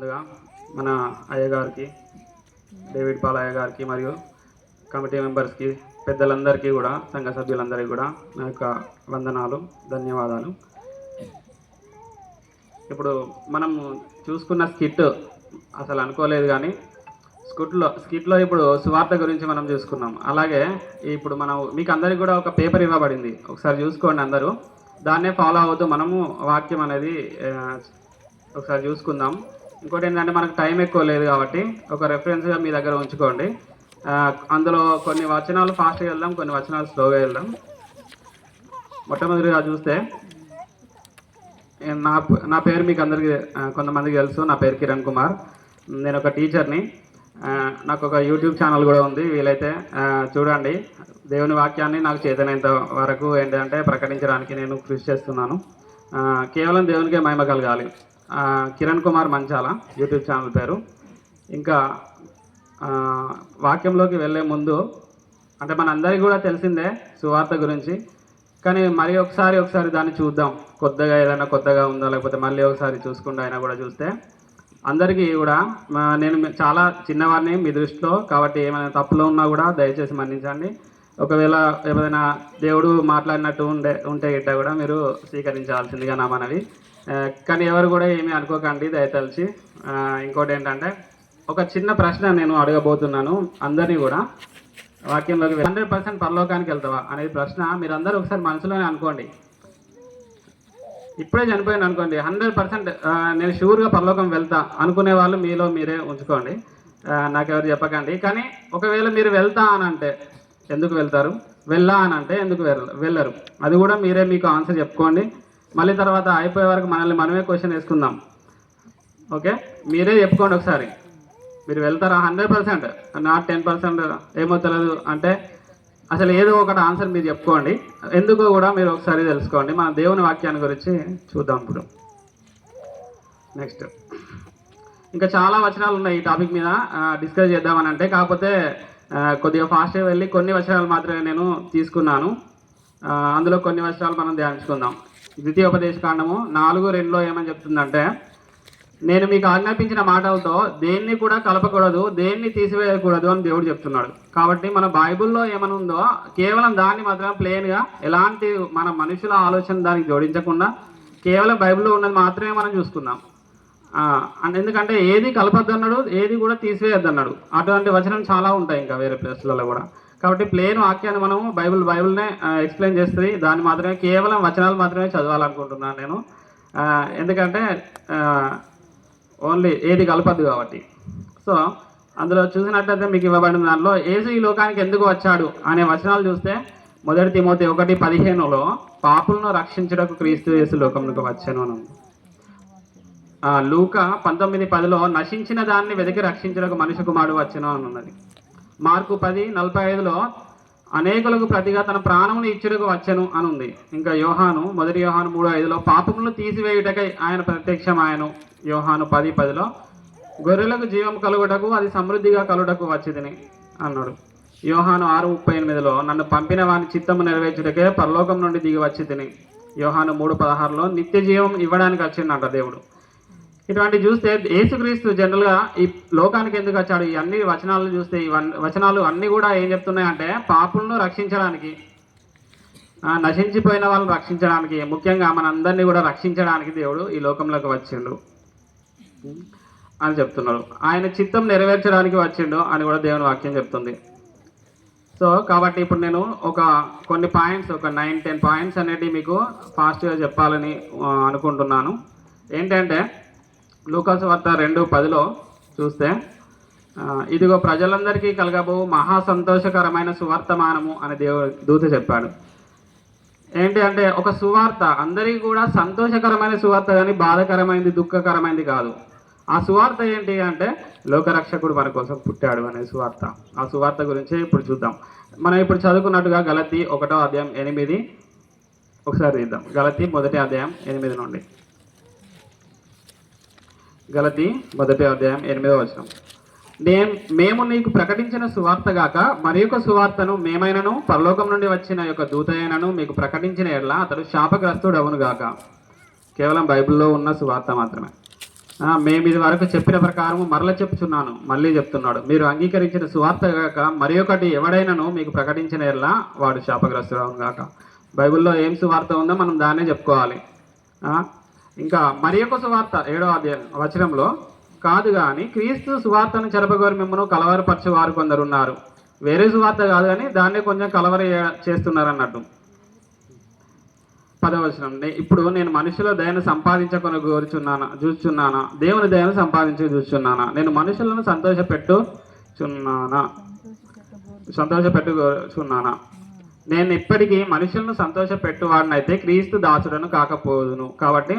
ముందుగా మన అయ్యగారికి, డేవిడ్ పాల్ అయ్యగారికి మరియు కమిటీ మెంబర్స్కి, పెద్దలందరికీ కూడా, సంఘ సభ్యులందరికీ కూడా నా యొక్క వందనాలు, ధన్యవాదాలు. ఇప్పుడు మనం చూసుకున్న స్కిట్ అసలు అనుకోలేదు, కానీ స్కిట్లో ఇప్పుడు సువార్త గురించి మనం చూసుకున్నాం. అలాగే ఇప్పుడు మనం మీకు అందరికీ కూడా ఒక పేపర్ ఇవ్వబడింది, ఒకసారి చూసుకోండి అందరూ. దాన్నే ఫాలో అవుతూ మనము వాక్యం అనేది ఒకసారి చూసుకుందాం. ఇంకోటి ఏంటంటే మనకు టైం ఎక్కువ లేదు కాబట్టి ఒక రెఫరెన్స్గా మీ దగ్గర ఉంచుకోండి. అందులో కొన్ని వచనాలు ఫాస్ట్గా వెళ్దాం, కొన్ని వచనాలు స్లోగా వెళ్దాం. మొట్టమొదటిగా చూస్తే నా పేరు మీకు అందరికీ కొంతమందికి తెలుసు. నా పేరు కిరణ్ కుమార్. నేను ఒక టీచర్ని. నాకు ఒక యూట్యూబ్ ఛానల్ కూడా ఉంది. వీలైతే చూడండి. దేవుని వాక్యాన్ని నాకు చేతనైనంత వరకు ఏంటంటే ప్రకటించడానికి నేను కృషి చేస్తున్నాను. కేవలం దేవునికే మహిమ కలగాలి. కిరణ్ కుమార్ మంచాల యూట్యూబ్ ఛానల్ పేరు. ఇంకా వాక్యంలోకి వెళ్ళే ముందు అంటే మనందరికీ కూడా తెలిసిందే సువార్త గురించి, కానీ మరి ఒకసారి దాన్ని చూద్దాం. కొత్తగా ఏదైనా కొత్తగా ఉందో, లేకపోతే మళ్ళీ ఒకసారి చూసుకుంటూ అయినా కూడా చూస్తే అందరికీ కూడా నేను చాలా చిన్నవాడిని మీ దృష్టిలో, కాబట్టి ఏమైనా తప్పులో ఉన్నా కూడా దయచేసి మన్నించండి. ఒకవేళ ఏదైనా దేవుడు మాట్లాడినట్టు ఉంటే గిట్ట కూడా మీరు స్వీకరించాల్సిందిగా నా మనవి. కానీ ఎవరు కూడా ఏమీ అనుకోకండి దయతలిచి. ఇంకోటి ఏంటంటే ఒక చిన్న ప్రశ్న నేను అడగబోతున్నాను అందరినీ కూడా. వాక్యంలోకి 100% పరలోకానికి వెళ్తావా అనేది ప్రశ్న మీరందరూ ఒకసారి మనసులోనే అనుకోండి. ఇప్పుడే చనిపోయాను అనుకోండి, 100% నేను షూర్గా పరలోకం వెళ్తా అనుకునే వాళ్ళు మీలో మీరే ఉంచుకోండి, నాకెవరు చెప్పకండి. కానీ ఒకవేళ మీరు వెళ్తా అని అంటే ఎందుకు వెళ్తారు, వెళ్ళా అని అంటే ఎందుకు వెళ్ళరు, అది కూడా మీరే మీకు ఆన్సర్ చెప్పుకోండి. మళ్ళీ తర్వాత అయిపోయే వరకు మనమే క్వశ్చన్ వేసుకుందాం. ఓకే, మీరే చెప్పుకోండి ఒకసారి. మీరు వెళ్తారా 100%, నాట్ 10%, ఏమో తెలియదు అంటే అసలు ఏదో ఒకటి ఆన్సర్ మీరు చెప్పుకోండి. ఎందుకో కూడా మీరు ఒకసారి తెలుసుకోండి. మన దేవుని వాక్యాన్ని గురించి చూద్దాం ఇప్పుడు. నెక్స్ట్ ఇంకా చాలా వచనాలు ఉన్నాయి ఈ టాపిక్ మీద డిస్కస్ చేద్దామని అంటే, కాకపోతే కొద్దిగా ఫాస్ట్గా వెళ్ళి కొన్ని వచనాలు మాత్రమే నేను తీసుకున్నాను. అందులో కొన్ని వచనాలు మనం ధ్యానించుకుందాం. ద్వితీయోపదేశకాండము 4:2 ఏమని చెప్తుందంటే, నేను మీకు ఆజ్ఞాపించిన మాటలతో దేన్ని కూడా కలపకూడదు, దేన్ని తీసివేయకూడదు అని దేవుడు చెప్తున్నాడు. కాబట్టి మన బైబిల్లో ఏమైనా ఉందో కేవలం దాన్ని మాత్రం ప్లెయిన్గా, ఎలాంటి మన మనుషుల ఆలోచన దానికి జోడించకుండా కేవలం బైబిల్లో ఉన్నది మాత్రమే మనం చూసుకుందాం. ఎందుకంటే ఏది కలపద్దు అన్నాడు, ఏది కూడా తీసివేయద్దు అన్నాడు. అటువంటి వచనం చాలా ఉంటాయి ఇంకా వేరే ప్లేస్లలో కూడా. కాబట్టి ప్లెయిన్ వాక్యాన్ని మనము బైబిల్నే ఎక్స్ప్లెయిన్ చేస్తుంది. దాన్ని మాత్రమే కేవలం వచనాలు మాత్రమే చదవాలనుకుంటున్నాను నేను. ఎందుకంటే ఓన్లీ ఏది కలపద్దు కాబట్టి. సో అందులో చూసినట్లయితే మీకు ఇవ్వబడిన దానిలో యేసు ఈ లోకానికి ఎందుకు వచ్చాడు అనే వచనాలు చూస్తే 1 తిమోతి 1:15 పాపులను రక్షించుటకు క్రీస్తు యేసు లోకంలోకి వచ్చాను అని ఉంది. లూకా 19:10 నశించిన దాన్ని వెతికి రక్షించుటకు మనిషి కుమారుడు వచ్చాను అని ఉన్నది. మార్కు 10:45 అనేకులకు ప్రతిగా తన ప్రాణమును ఇచ్చుటకు వచ్చను అని ఉంది. ఇంకా యోహాను 1 యోహాను 3:5 పాపములను తీసివేయుటకై ఆయన ప్రత్యక్షమాయను. యోహాను 10:10 గొర్రెలకు జీవం కలుగుటకు, అది సమృద్ధిగా కలుగుటకు వచ్చిందని అన్నాడు. యోహాను 6:38 నన్ను పంపిన వాని చిత్తము నెరవేర్చుటకే పరలోకం నుండి దిగి వచ్చిందని. యోహాను 3:16 నిత్య జీవం ఇవ్వడానికి వచ్చిందంట దేవుడు. ఇటువంటి చూస్తే యేసుక్రీస్తు జనరల్గా ఈ లోకానికి ఎందుకు వచ్చాడు, ఈ అన్ని వచనాలు చూస్తే ఈ వచనాలు అన్నీ కూడా ఏం చెప్తున్నాయంటే పాపులను రక్షించడానికి, నశించిపోయిన వాళ్ళని రక్షించడానికి, ముఖ్యంగా మనందరినీ కూడా రక్షించడానికి దేవుడు ఈ లోకంలోకి వచ్చిండు అని చెప్తున్నాడు. ఆయన చిత్తం నెరవేర్చడానికి వచ్చిండు అని కూడా దేవుని వాక్యం చెప్తుంది. సో కాబట్టి ఇప్పుడు నేను కొన్ని పాయింట్స్, ఒక 9-10 పాయింట్స్ అనేటివి మీకు ఫాస్ట్గా చెప్పాలని అనుకుంటున్నాను. ఏంటంటే లూకాసు వార్త 2:10 చూస్తే, ఇదిగో ప్రజలందరికీ కలగబో మహా సంతోషకరమైన సువార్తమానము అని దూత చెప్పాడు. ఏంటి అంటే ఒక సువార్త అందరికీ కూడా సంతోషకరమైన సువార్త, కానీ బాధకరమైనది, దుఃఖకరమైనది కాదు. ఆ సువార్త ఏంటి అంటే లోకరక్షకుడు మన కోసం పుట్టాడు అనే సువార్త. ఆ సువార్త గురించి ఇప్పుడు చూద్దాం. మనం ఇప్పుడు చదువుకున్నట్టుగా గలతీ 1:8 ఒకసారి తీద్దాం. గలతీ 1:8 నుండి. గలతీ 1:8 మేము నీకు ప్రకటించిన సువార్త గాక మరి యొక్క సువార్తను మేమైనను పరలోకం నుండి వచ్చిన యొక్క దూతయనను మీకు ప్రకటించిన ఎడల అతడు శాపగ్రస్తుడు అవును గాక. కేవలం బైబిల్లో ఉన్న సువార్త మాత్రమే. మేము ఇది వరకు చెప్పిన ప్రకారం మరల చెప్పుచున్నాను, మళ్ళీ చెప్తున్నాడు, మీరు అంగీకరించిన సువార్త గాక మరి ఒకటి ఎవడైనాను మీకు ప్రకటించిన ఎల్లా వాడు శాపగ్రస్తుడు గాక. బైబిల్లో ఏం సువార్త ఉందో మనం దాన్నే చెప్పుకోవాలి. ఇంకా మరి ఒక సువార్త 7వ వచనంలో, కాదు కానీ క్రీస్తు సువార్తను చెరపగోరి మిమ్మల్ని కలవరపరచే వారు కొందరు ఉన్నారు. వేరే సువార్త కాదు కానీ దాన్నే కొంచెం కలవర చేస్తున్నారు అన్నట్టు. 10వ వచనం, ఇప్పుడు నేను మనుషుల దయను సంపాదించుకొని చూస్తున్నానా, దేవుని దయను సంపాదించి చూస్తున్నానా, నేను మనుషులను సంతోషపెట్టుచున్నానా, నేను ఇప్పటికీ మనుషులను సంతోషపెట్టువాడినైతే క్రీస్తు దాసుడను కాకపోదును. కాబట్టి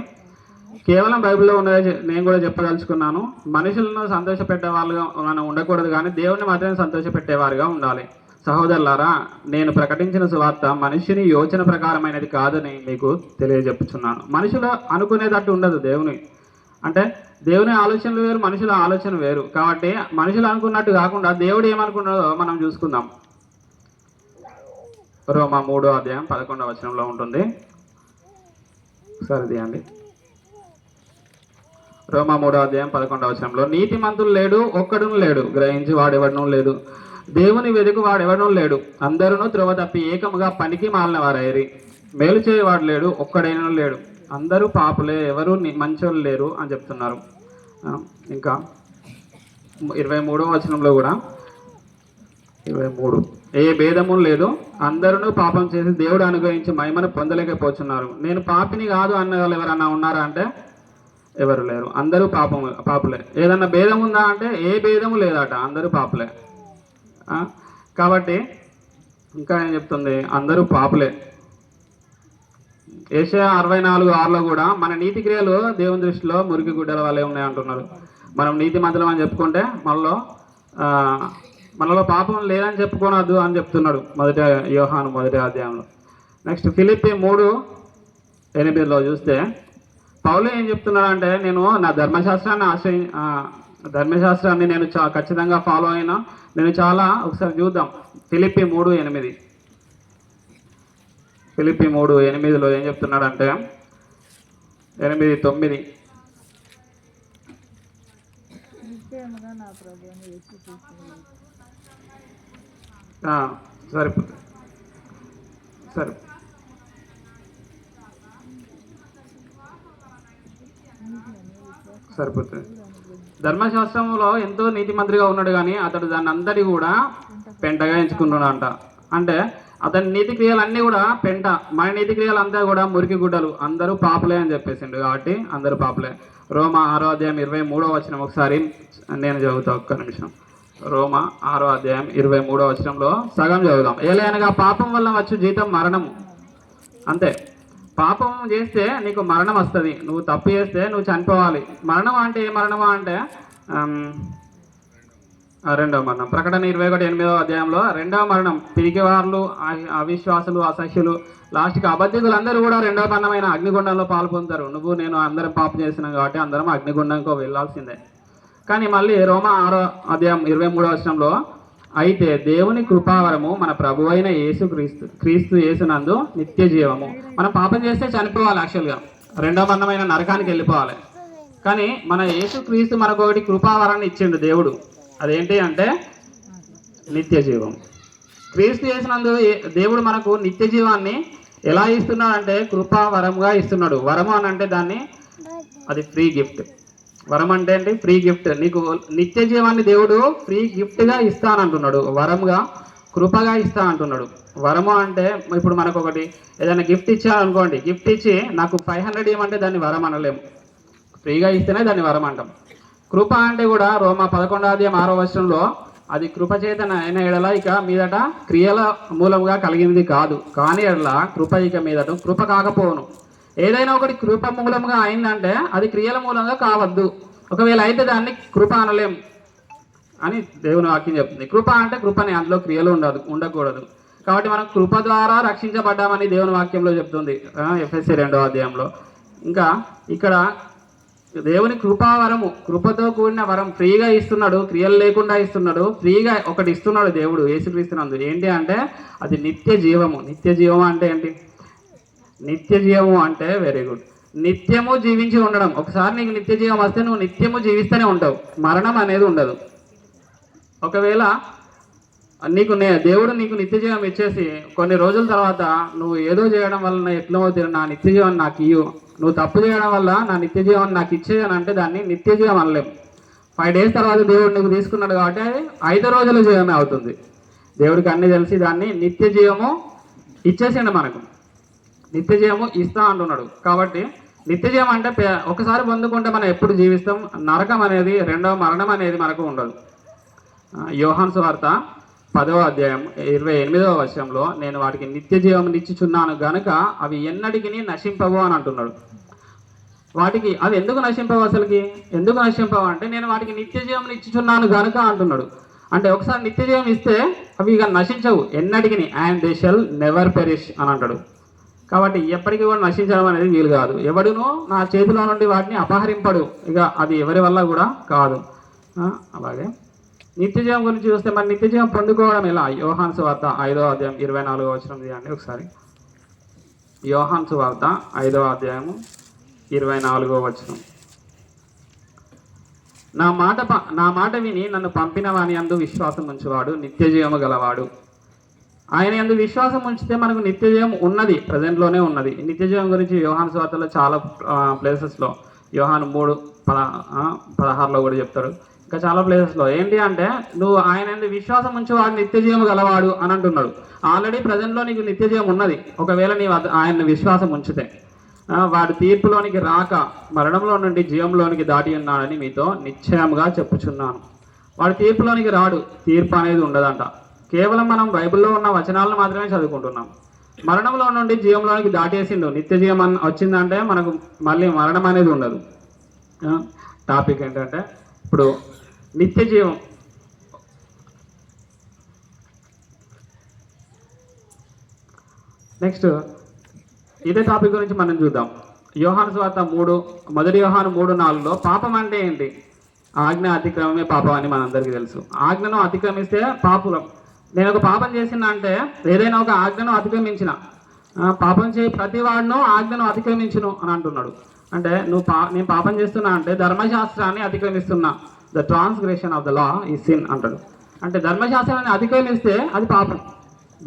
కేవలం బైబిల్లో ఉన్నదే నేను కూడా చెప్పదలుచుకున్నాను. మనుషులను సంతోషపెట్టే వాళ్ళుగా మనం ఉండకూడదు, కానీ దేవుని మాత్రమే సంతోషపెట్టేవారుగా ఉండాలి. సహోదరులారా, నేను ప్రకటించిన సువార్త మనిషిని యోచన ప్రకారమైనది కాదని మీకు తెలియజెప్పుచున్నాను. మనుషులు అనుకునేటట్టు ఉండదు. దేవుని ఆలోచనలు వేరు, మనుషుల ఆలోచన వేరు. కాబట్టి మనుషులు అనుకున్నట్టు కాకుండా దేవుడు ఏమనుకున్నాడో మనం చూసుకుందాం. రోమా 3వ అధ్యాయం 11వ వచనంలో ఉంటుంది. సరిదియండి. రోమా 3వ అధ్యాయం 11వ వచనంలో, నీతిమంతులు లేడు, ఒక్కడును లేడు, గ్రహించి వాడెవడనూ లేదు, దేవుని వెదుకు వాడెవడనూ లేడు, అందరూ త్రోవ తప్పి ఏకముగా పనికి మాలిన వారైరి, మేలు చేయవాడు లేడు, ఒక్కడైనా లేడు, అందరూ పాపులే, ఎవరు మంచోళ్ళు లేరు అని చెప్తున్నారు. ఇంకా 23వ వచనంలో కూడా 23, ఏ భేదము లేదు, అందరూ పాపం చేసి దేవుడు అనుగ్రహించి మహిమను పొందలేకపోతున్నారు, నేను పాపిని కాదు అన్న వాళ్ళు ఎవరన్నా ఉన్నారా అంటే ఎవరు లేరు, అందరూ పాపులే. ఏదన్నా భేదం ఉందా అంటే ఏ భేదము లేదట, అందరూ పాపులే. కాబట్టి ఇంకా ఏం చెప్తుంది, అందరూ పాపులే. యెషయా 64:6లో కూడా మన నీతి క్రియలు దేవుని దృష్టిలో మురికి గుడ్డల వల్లే ఉన్నాయి అంటున్నారు. మనం నీతి మంతులం అని చెప్పుకుంటే మనలో పాపం లేదని చెప్పుకోనద్దు అని చెప్తున్నాడు యోహాను 1వ అధ్యాయంలో. నెక్స్ట్ ఫిలిప్పీ 3:8లో చూస్తే పౌలు ఏం చెప్తున్నాడు అంటే, నేను నా ధర్మశాస్త్రాన్ని నేను ఖచ్చితంగా ఫాలో అయినా నేను చాలా, ఒకసారి చూద్దాం ఫిలిప్పీ 3:8. ఫిలిప్పీ 3:8లో ఏం చెప్తున్నాడంటే 8:9, సరిపోతుంది ధర్మశాస్త్రంలో ఎంతో నీతిమంత్రిగా ఉన్నాడు, కానీ అతడు దాన్ని అందరి కూడా పెంటగా ఎంచుకున్నాడంట. అంటే అతని నీతి క్రియలన్నీ కూడా పెంట, మన నీతి క్రియలు అంతా కూడా మురికి గుడ్డలు, అందరూ పాపులే అని చెప్పేసిండు. కాబట్టి అందరూ పాపులే. రోమా 6వ అధ్యాయం 23వ వచనం ఒకసారి నేను చదువుతా, ఒక్క నిమిషం. రోమా 6వ అధ్యాయం 23వ వచనంలో సగం చదువుదాం. ఏలైనగా పాపం వల్ల వచ్చు జీతం మరణము. అంతే, పాపం చేస్తే నీకు మరణం వస్తుంది, నువ్వు తప్పు చేస్తే నువ్వు చనిపోవాలి. మరణం అంటే ఏ మరణమా అంటే రెండవ మరణం. ప్రకటన 21:8వ అధ్యాయంలో రెండవ మరణం. పిరికివారులు, అవిశ్వాసులు, అసహ్యులు, లాస్ట్కి అబద్ధికులు అందరూ కూడా రెండవ మరణమైన అగ్నిగుండంలో పాల్పొందుతారు. నువ్వు నేను అందరం పాపం చేసినాం కాబట్టి అందరం అగ్నిగుండంకో వెళ్ళాల్సిందే. కానీ మళ్ళీ రోమా 6వ అధ్యాయం 23వ వచనంలో, అయితే దేవుని కృపావరము మన ప్రభు అయిన క్రీస్తు యేసునందు నిత్య జీవము. మనం పాపం చేస్తే చనిపోవాలి, యాక్చువల్గా రెండవ మరణమైన నరకానికి వెళ్ళిపోవాలి. కానీ మన యేసుక్రీస్తు మనకు ఒకటి కృపావరాన్ని ఇచ్చిండు దేవుడు. అదేంటి అంటే నిత్య జీవం. క్రీస్తు యేసునందు దేవుడు మనకు నిత్య జీవాన్ని ఎలా ఇస్తున్నాడు అంటే కృపావరంగా ఇస్తున్నాడు. వరము అని అంటే దాన్ని అది ఫ్రీ గిఫ్ట్. వరం అంటే ఏంటి? Free gift. నీకు నిత్య జీవాన్ని దేవుడు ఫ్రీ గిఫ్ట్గా ఇస్తానంటున్నాడు, వరంగా కృపగా ఇస్తా అంటున్నాడు. వరము అంటే ఇప్పుడు మనకు ఒకటి ఏదైనా గిఫ్ట్ ఇచ్చారనుకోండి, గిఫ్ట్ ఇచ్చి నాకు 500 ఇవ్వమంటే దాన్ని వరం అనలేము, ఫ్రీగా ఇస్తేనే దాన్ని వరం అంటాం. కృప అంటే కూడా రోమా 11వ అధ్యాయం 6వ వచనంలో, అది కృప చేతన అయిన ఎడల ఇక మీదట క్రియల మూలంగా కలిగింది కాదు, కానీ ఎడల కృప ఇక మీదట కృప కాకపోవును. ఏదైనా ఒకటి కృప మూలంగా అయిందంటే అది క్రియల మూలంగా కావద్దు. ఒకవేళ అయితే దాన్ని కృప అనలేం అని దేవుని వాక్యం చెప్తుంది. కృప అంటే కృపని, అందులో క్రియలు ఉండకూడదు. కాబట్టి మనం కృప ద్వారా రక్షించబడ్డామని దేవుని వాక్యంలో చెప్తుంది ఎఫెసీ 2వ అధ్యాయంలో. ఇంకా ఇక్కడ దేవుని కృపావరము, కృపతో కూడిన వరం ఫ్రీగా ఇస్తున్నాడు, క్రియలు లేకుండా ఇస్తున్నాడు. ఫ్రీగా ఒకటి ఇస్తున్నాడు దేవుడు యేసుక్రీస్తునందు. ఏంటి అంటే అది నిత్య జీవము. నిత్య జీవము అంటే ఏంటి? నిత్య జీవము అంటే వెరీ గుడ్. నిత్యము జీవించి ఉండడం. ఒకసారి నీకు నిత్య జీవం వస్తే నువ్వు నిత్యము జీవిస్తూనే ఉంటావు, మరణం అనేది ఉండదు. ఒకవేళ దేవుడు నీకు నిత్య జీవం ఇచ్చేసి కొన్ని రోజుల తర్వాత నువ్వు ఏదో చేయడం వల్ల ఎట్లా అవుతుంది, నా నిత్య జీవం నాకు ఇయ్యు, నువ్వు తప్పు చేయడం వల్ల నా నిత్య జీవం నాకు ఇచ్చేయని అంటే దాన్ని నిత్య జీవం అనలేము. 5 days తర్వాత దేవుడు నీకు తీసుకున్నాడు కాబట్టి అది 5 రోజుల జీవమే అవుతుంది. దేవుడికి అన్ని తెలిసి దాన్ని నిత్య జీవము ఇచ్చేసిండు, మనకు నిత్య జీవము ఇస్తా అంటున్నాడు. కాబట్టి నిత్య జీవం అంటే ఒకసారి పొందుకుంటే మనం ఎప్పుడు జీవిస్తాం. నరకం అనేది, రెండవ మరణం అనేది మనకు ఉండదు. యోహాను సువార్త 10వ అధ్యాయం 28వ వచనంలో నేను వాటికి నిత్య జీవం ఇచ్చుచున్నాను గనుక అవి ఎన్నటికి నశింపవు అని అంటున్నాడు. వాటికి అవి ఎందుకు నశింపవు, అసలుకి ఎందుకు నశింపవు అంటే నేను వాటికి నిత్య జీవం ఇచ్చుచున్నాను గనుక అంటున్నాడు. అంటే ఒకసారి నిత్య జీవం ఇస్తే అవి ఇక నశించవు ఎన్నటికి, and they shall never perish అని అంటాడు. కాబట్టి ఎప్పటికీ కూడా నశించడం అనేది వీలు కాదు. ఎవడునూ నా చేతిలో నుండి వాటిని అపహరింపడు, ఇక అది ఎవరి వల్ల కూడా కాదు. అలాగే నిత్య జీవం గురించి చూస్తే మరి నిత్య జీవం పొందుకోవడం ఎలా? యోహాను సువార్త 5వ అధ్యాయం 24వ వచనం తీయండి ఒకసారి. యోహాను సువార్త 5వ అధ్యాయము 24వ వచనం. నా మాట విని నన్ను పంపిన వాని యందు విశ్వాసం ఉంచువాడు నిత్య జీవము గలవాడు. ఆయన యందు విశ్వాసం ఉంచితే మనకు నిత్య జీవం ఉన్నది, ప్రజెంట్లోనే ఉన్నది. నిత్య జీవం గురించి యోహాను సువార్తలో చాలా ప్లేసెస్లో, యోహాను 3:16లో కూడా చెప్తాడు. ఇంకా చాలా ప్లేసెస్లో ఏంటి అంటే నువ్వు ఆయన యందు విశ్వాసం ఉంచేవాడు నిత్య జీవం గలవాడు అని అంటున్నాడు. ఆల్రెడీ ప్రజెంట్లో నీకు నిత్య జీవం ఉన్నది. ఒకవేళ నీవు ఆయన్ని విశ్వాసం ఉంచితే వాడు తీర్పులోనికి రాక మరణంలో నుండి జీవంలోనికి దాటి ఉన్నాడని మీతో నిశ్చయంగా చెప్పుచున్నాను. వాడు తీర్పులోనికి రాడు, తీర్పు అనేది ఉండదంట. కేవలం మనం బైబిల్లో ఉన్న వచనాలను మాత్రమే చదువుకుంటున్నాం. మరణంలో నుండి జీవంలోనికి దాటేసిండు, నిత్య జీవం వచ్చిందంటే మనకు మళ్ళీ మరణం అనేది ఉండదు. టాపిక్ ఏంటంటే ఇప్పుడు నిత్య జీవం. నెక్స్ట్ ఇదే టాపిక్ గురించి మనం చూద్దాం. యోహాను సువార్త 1 యోహాను 3:4లో పాపం అంటే ఏంటి? ఆజ్ఞ అతిక్రమమే పాపం అని మనందరికీ తెలుసు. ఆజ్ఞను అతిక్రమిస్తే పాపులం. నేను ఒక పాపం చేసిన అంటే ఏదైనా ఒక ఆజ్ఞను అతిక్రమించిన, పాపం చేయి ప్రతి వాడును ఆజ్ఞను అతిక్రమించును అని అంటున్నాడు. అంటే నేను పాపం చేస్తున్నా అంటే ధర్మశాస్త్రాన్ని అతిక్రమిస్తున్నా. The transgression of the law ఈ సిన్ అంటాడు. అంటే ధర్మశాస్త్రాన్ని అతిక్రమిస్తే అది పాపం.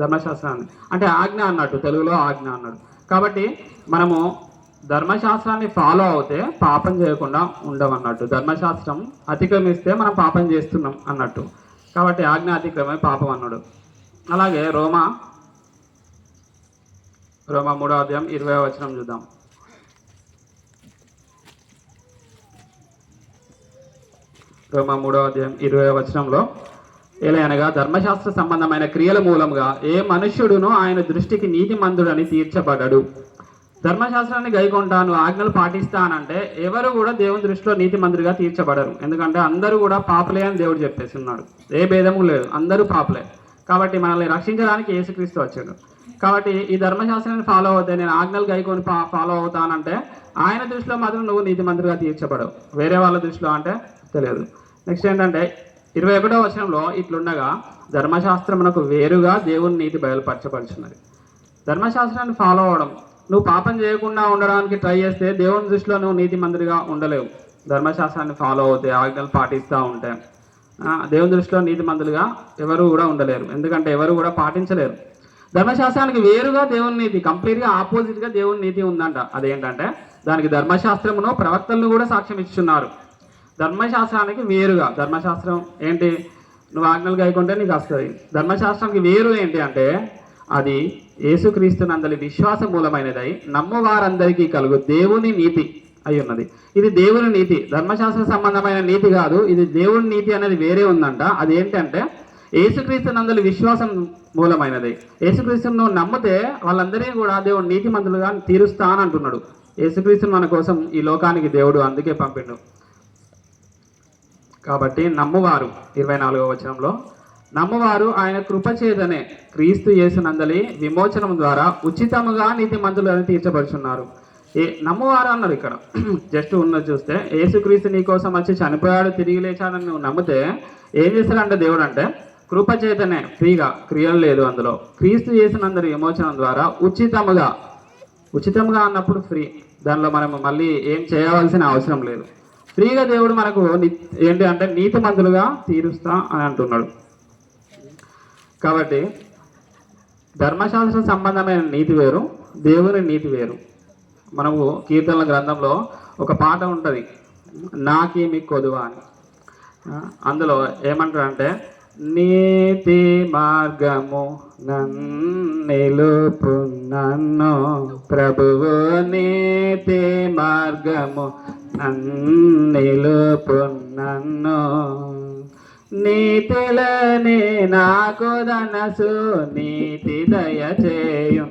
ధర్మశాస్త్రాన్ని అంటే ఆజ్ఞ అన్నట్టు, తెలుగులో ఆజ్ఞ అన్నాడు. కాబట్టి మనము ధర్మశాస్త్రాన్ని ఫాలో అవుతే పాపం చేయకుండా ఉండమన్నట్టు. ధర్మశాస్త్రం అతిక్రమిస్తే మనం పాపం చేస్తున్నాం అన్నట్టు. కాబట్టి ఆజ్ఞ అతిక్రమే పాపం అన్నాడు. అలాగే రోమా 3వ అధ్యాయం 20వ వచనం చూద్దాం. రోమా 3వ అధ్యాయం 20వ వచనంలో ఏలయనగా ధర్మశాస్త్ర సంబంధమైన క్రియల మూలంగా ఏ మనుష్యుడును ఆయన దృష్టికి నీతిమంతుడని తీర్చబడడు. ధర్మశాస్త్రాన్ని గైకొంటాను, ఆజ్ఞలు పాటిస్తానంటే ఎవరు కూడా దేవుని దృష్టిలో నీతిమంతుడిగా తీర్చబడరు. ఎందుకంటే అందరూ కూడా పాపలే అని దేవుడు చెప్పేసి ఉన్నాడు. ఏ భేదము లేదు, అందరూ పాపలే. కాబట్టి మనల్ని రక్షించడానికి యేసుక్రీస్తు వచ్చాడు. కాబట్టి ఈ ధర్మశాస్త్రాన్ని ఫాలో అవుతే, నేను ఆజ్ఞలు గైకొని ఫాలో అవుతానంటే ఆయన దృష్టిలో మాత్రం నువ్వు నీతిమంతుడిగా తీర్చబడవు. వేరే వాళ్ళ దృష్టిలో అంటే తెలియదు. నెక్స్ట్ ఏంటంటే 21వ వచనంలో ఇట్లుండగా ధర్మశాస్త్రమునకు వేరుగా దేవుని నీతి బయలుపరచబడుచున్నది. ధర్మశాస్త్రాన్ని ఫాలో అవడం, నువ్వు పాపం చేయకుండా ఉండడానికి ట్రై చేస్తే దేవుని దృష్టిలో నువ్వు నీతిమంతుడిగా ఉండలేవు. ధర్మశాస్త్రాన్ని ఫాలో అవుతే, ఆజ్ఞలు పాటిస్తూ ఉంటే దేవుని దృష్టిలో నీతిమంతులుగా ఎవరు కూడా ఉండలేరు. ఎందుకంటే ఎవరు కూడా పాటించలేరు. ధర్మశాస్త్రానికి వేరుగా దేవుని నీతి, కంప్లీట్గా ఆపోజిట్గా దేవుని నీతి ఉందంట. అదేంటంటే దానికి ధర్మశాస్త్రమును ప్రవక్తలను కూడా సాక్ష్యం ఇచ్చున్నారు. ధర్మశాస్త్రానికి వేరుగా, ధర్మశాస్త్రం ఏంటి? నువ్వు ఆజ్ఞలు గైకుంటే నీకు వస్తుంది. ధర్మశాస్త్రానికి వేరు ఏంటి అంటే అది యేసుక్రీస్తునందలి విశ్వాస మూలమైనదై నమ్మువారందరికీ కలుగు దేవుని నీతి అయి ఉన్నది. ఇది దేవుని నీతి, ధర్మశాస్త్ర సంబంధమైన నీతి కాదు. ఇది దేవుని నీతి అనేది వేరే ఉందంట. అది ఏంటంటే యేసుక్రీస్తునందలి విశ్వాసం మూలమైనది. యేసుక్రీస్తును నువ్వు నమ్మితే వాళ్ళందరినీ కూడా దేవుడు నీతిమంతులుగా తీరుస్తానంటున్నాడు. యేసుక్రీస్తును మన కోసం ఈ లోకానికి దేవుడు అందుకే పంపిండు. కాబట్టి నమ్మువారు 24వ వచనంలో నమ్మువారు ఆయన కృపచేతనే క్రీస్తు యేసునందలి విమోచనం ద్వారా ఉచితముగా నీతిమంతులను తీర్చబడుచున్నారు. నమ్మువారు అన్నారు ఇక్కడ. జస్ట్ ఉన్నది చూస్తే యేసుక్రీస్తు నీ కోసం వచ్చి చనిపోయాడు, తిరిగి లేచాడని నువ్వు నమ్మితే ఏం చేస్తాడంటే దేవుడు అంటే కృపచేతనే, ఫ్రీగా, క్రియలు లేదు అందులో, క్రీస్తు యేసునందలి విమోచనం ద్వారా ఉచితముగా అన్నప్పుడు ఫ్రీ, దానిలో మనం మళ్ళీ ఏం చేయవలసిన అవసరం లేదు. ఫ్రీగా దేవుడు మనకు ఏంటి అంటే నీతిమంతులుగా తీరుస్తా అని అంటున్నాడు. కాబట్టి ధర్మశాస్త్ర సంబంధమైన నీతి వేరు, దేవుని నీతి వేరు. మనము కీర్తనల గ్రంథంలో ఒక పాట ఉంటుంది, నాకేమి కొదువ అని. అందులో ఏమంటారంటే, నీతి మార్గము నిలుపు నన్ను ప్రభువు, నీతి మార్గము నిలుపు నన్ను, నీతిలని నాకు ధనసు నీతి దయచేయు,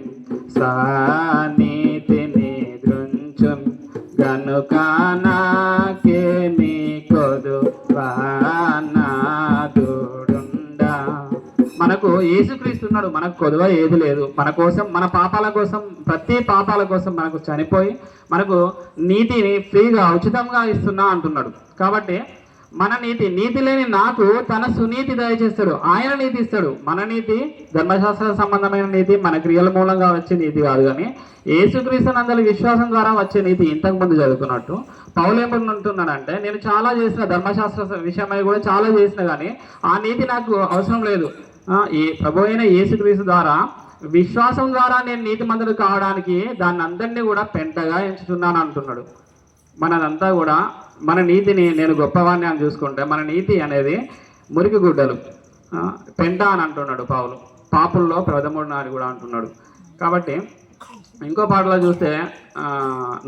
స్వానీతిని దృంచు గనుక నాకేమి కొదువా నాదుడుండా. మనకు యేసుక్రీస్తున్నాడు, మనకు కొదువ ఏది లేదు. మన కోసం, మన పాపాల కోసం, ప్రతి పాపాల కోసం మనకు చనిపోయి మనకు నీతిని ఫ్రీగా ఉచితంగా ఇస్తున్నా అంటున్నాడు. కాబట్టి మన నీతి లేని నాకు తన సునీతి దయచేస్తాడు, ఆయన నీతి ఇస్తాడు. మన నీతి ధర్మశాస్త్ర సంబంధమైన నీతి, మన క్రియల మూలంగా వచ్చే నీతి కాదు, కానీ యేసుక్రీస్తు నందలి విశ్వాసం ద్వారా వచ్చే నీతి. ఇంతకుముందు చదువుకున్నట్టు పౌలు ఏమంటున్నాడంటే, నేను చాలా చేసిన, ధర్మశాస్త్ర విషయమై కూడా చాలా చేసిన, కానీ ఆ నీతి నాకు అవసరం లేదు. ఈ ప్రభు అయిన యేసుక్రీస్తు ద్వారా, విశ్వాసం ద్వారా నేను నీతిమంతుడు కావడానికి దాన్ని అందరినీ కూడా పెంటగా ఎంచుతున్నాను అంటున్నాడు. మనదంతా కూడా మన నీతిని నేను గొప్పవాడిని అని చూసుకుంటే, మన నీతి అనేది మురికి గుడ్డలు, పెంట అని అంటున్నాడు పౌలు. పాపుల్లో ప్రథముడు అని కూడా అంటున్నాడు. కాబట్టి ఇంకో పాటలో చూస్తే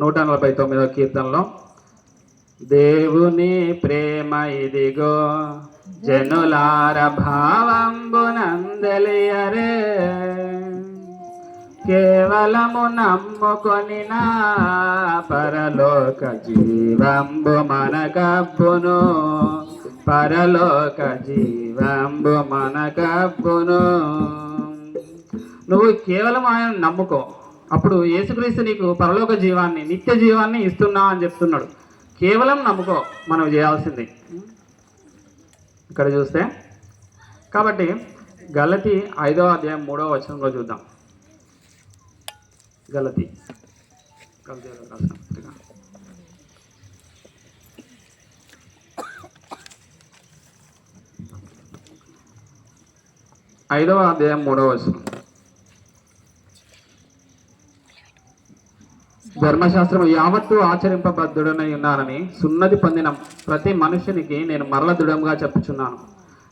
149వ కీర్తనలో, దేవుని ప్రేమ ఇదిగో జనులార భావంబునందలియరే, కేవలము నమ్ముకొని నా పరలోక జీవంబు మనకబ్బును, పరలోక జీవంబు మనకబ్బును. నువ్వు కేవలం ఆయన నమ్ముకో, అప్పుడు యేసుక్రీస్తు నీకు పరలోక జీవాన్ని, నిత్య జీవాన్ని ఇస్తున్నా అని చెప్తున్నాడు. కేవలం నమ్ముకో మనం చేయాల్సింది. ఇక్కడ చూస్తే కాబట్టి గలతీ 5వ అధ్యాయం 3వ వచనంలో చూద్దాం. గలతీ 5వ అధ్యాయం 3వ వచనం. ధర్మశాస్త్రం యావత్తు ఆచరింపబద్ధుడనై ఉన్నానని సున్నతి పొందిన ప్రతి మనుషునికి నేను మరల దృఢంగా చెప్పుచున్నాను.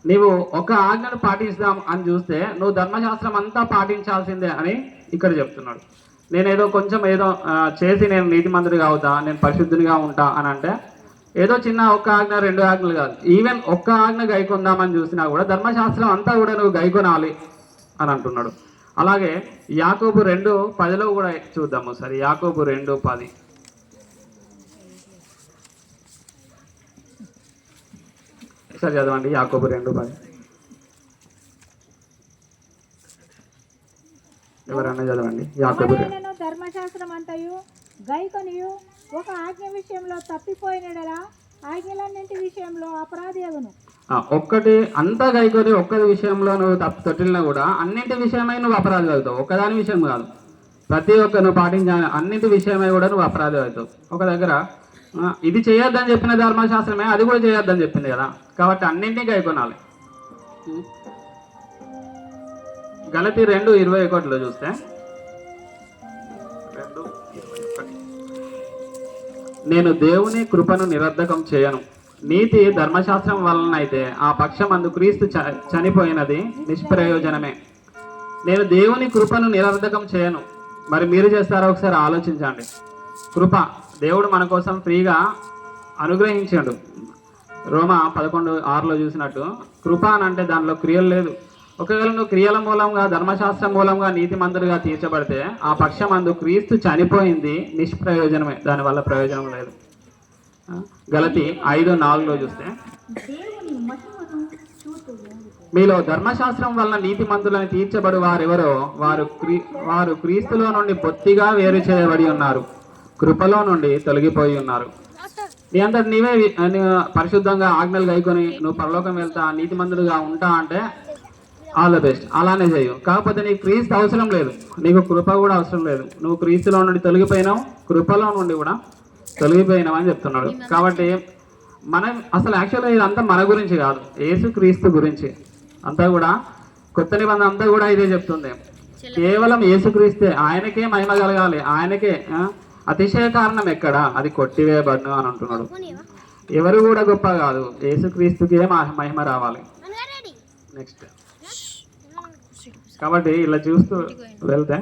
నీవు ఒక ఆజ్ఞను పాటిస్తాం అని చూస్తే నువ్వు ధర్మశాస్త్రం అంతా పాటించాల్సిందే అని ఇక్కడ చెప్తున్నాడు. నేనేదో కొంచెం ఏదో చేసి నేను నీతిమంతుడిగా అవుతా, నేను పరిశుద్ధునిగా ఉంటా అని అంటే, ఏదో చిన్న ఒక్క ఆజ్ఞ 2 ఆజ్ఞలు కాదు, ఈవెన్ ఒక్క ఆజ్ఞ గైకొందామని చూసినా కూడా ధర్మశాస్త్రం అంతా కూడా నువ్వు గైకొనాలి అని అంటున్నాడు. అలాగే యాకోబు 2:10లో కూడా చూద్దాము సరే. యాకోబు 2:10 సరే చదవండి. యాకోబు 2:10 ఎవరన్నా చదవండి. యాకోబు ధర్మశాస్త్రం అంతయు గైకొనియు ఒక ఆజ్ఞ విషయంలో తప్పిపోయినడలా ఆజ్ఞలన్నింటి విషయంలో అపరాధి అగును. ఒక్కటి అంతా గైకొని ఒక్కటి విషయంలో నువ్వు తొట్టినా కూడా అన్నింటి విషయమై నువ్వు అపరాధి అవుతావు. ఒకదాని విషయం కాదు, ప్రతి ఒక్క నువ్వు పాటించే అన్నింటి విషయమై కూడా నువ్వు అపరాధి అవుతావు. ఒక దగ్గర ఇది చేయొద్దని చెప్పిన ధర్మశాస్త్రమే అది కూడా చేయొద్దని చెప్పింది కదా, కాబట్టి అన్నింటినీ గైకొనాలి. గలతీ 2:21లో చూస్తే, 2:21 నేను దేవుని కృపను నిరర్ధకం చేయను, నీతి ధర్మశాస్త్రం వలనైతే ఆ పక్షమందు క్రీస్తు చనిపోయినది నిష్ప్రయోజనమే. నేను దేవుని కృపను నిరర్ధకం చేయను. మరి మీరు చేస్తారో ఒకసారి ఆలోచించండి. కృప దేవుడు మన కోసం ఫ్రీగా అనుగ్రహించాడు. రోమా 11:6లో చూసినట్టు కృప అని అంటే దానిలో క్రియలు లేదు. ఒకవేళ నువ్వు క్రియల మూలంగా, ధర్మశాస్త్రం మూలంగా నీతిమంతుడిగా తీర్చబడితే ఆ పక్షమందు క్రీస్తు చనిపోయింది నిష్ప్రయోజనమే, దానివల్ల ప్రయోజనం లేదు. గలతీ 5:4లో చూస్తే, మీలో ధర్మశాస్త్రం వలన నీతిమంతులను తీర్చబడు వారెవరో వారు క్రీస్తులో నుండి బొత్తిగా వేరు చేయబడి ఉన్నారు, కృపలో నుండి తొలగిపోయి ఉన్నారు. నీ అంతటి నీవే పరిశుద్ధంగా ఆజ్ఞలు గైకొని నువ్వు పరలోకం వెళ్తా నీతిమంతుడిగా ఉంటా అంటే ఆల్ ద బెస్ట్, అలానే చేయు. కాకపోతే నీకు క్రీస్తు అవసరం లేదు, నీకు కృప కూడా అవసరం లేదు. నువ్వు క్రీస్తులో నుండి తొలగిపోయినావు, కృపలో నుండి కూడా తొలగిపోయినావు అని చెప్తున్నాడు. కాబట్టి మనం అసలు యాక్చువల్గా ఇదంతా మన గురించి కాదు, యేసు క్రీస్తు గురించి అంతా కూడా. కొత్త నిబంధన అంతా కూడా ఇదే చెప్తుంది. కేవలం యేసుక్రీస్తే, ఆయనకే మహిమ కలగాలి, ఆయనకే అతిశయ కారణం ఎక్కడ, అది కొట్టివేయబడును అని అంటున్నాడు. ఎవరు కూడా గొప్ప కాదు, యేసుక్రీస్తుకే మహిమ రావాలి. నెక్స్ట్ కాబట్టి ఇలా చూస్తూ వెళ్తే